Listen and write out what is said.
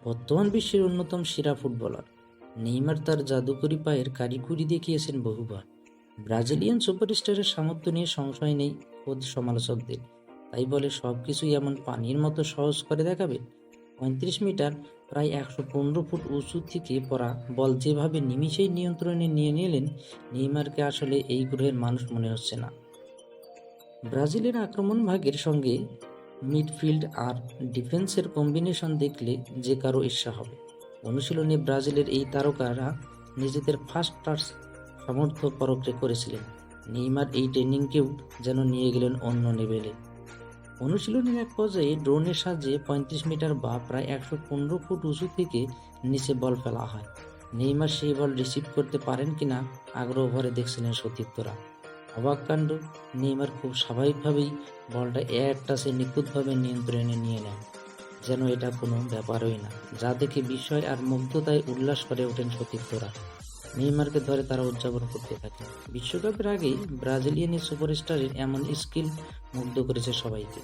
বর্তমান বিশ্বের অন্যতম সেরা ফুটবলার নেইমার তার জাদুকরী পায়ের কারিকুরি দেখিয়েছেন বহুবার। ব্রাজিলিয়ান সুপারস্টারের সামর্থ্য নিয়ে সংশয় নেই খোদ সমালোচকদের। তাই বলে সবকিছুই এমন পানির মতো সহজ করে দেখাবে? ৩৫ মিটার প্রায় ১১৫ ফুট উঁচু থেকে পড়া বল যেভাবে নিমিষেই নিয়ন্ত্রণে নিয়ে নিলেন, নেইমারকে আসলে এই গ্রহের মানুষ মনে হচ্ছে না। ব্রাজিলের আক্রমণ ভাগের সঙ্গে মিডফিল্ড আর ডিফেন্সের কম্বিনেশন দেখলে যে কারো ঈর্ষা হবে। অনুশীলনে ব্রাজিলের এই তারকারা নিজেদের ফার্স্ট টাচ সামর্থ্য পরখ করেছিলেন। নেইমার এই ট্রেনিংকেও যেন নিয়ে গেলেন অন্য লেভেলে। অনুশীলনের এক পর্যায়ে ড্রোনের সাহায্যে ৩৫ মিটার বা প্রায় ১১৫ ফুট উঁচু থেকে নিচে বল ফেলা হয়। নেইমার সেই বল রিসিভ করতে পারেন কিনা আগ্রহ ভরে দেখছিলেন সতীর্থরা। অবাক কাণ্ড, নেইমার খুব স্বাভাবিকভাবেই বলটা এক টাচে নিখুঁতভাবে নিয়ন্ত্রণে নিয়ে নেন, যেন এটা কোনো ব্যাপারই না, যা দেখে বিস্ময় আর মুগ্ধতায় উল্লাস করে ওঠেন সতীর্থরা। নেইমারকে ধরে তারা উদযাপন করতে থাকেন। বিশ্বকাপের আগেই ব্রাজিলিয়ান এই সুপারস্টারের এমন স্কিল মুগ্ধ করেছে সবাইকে।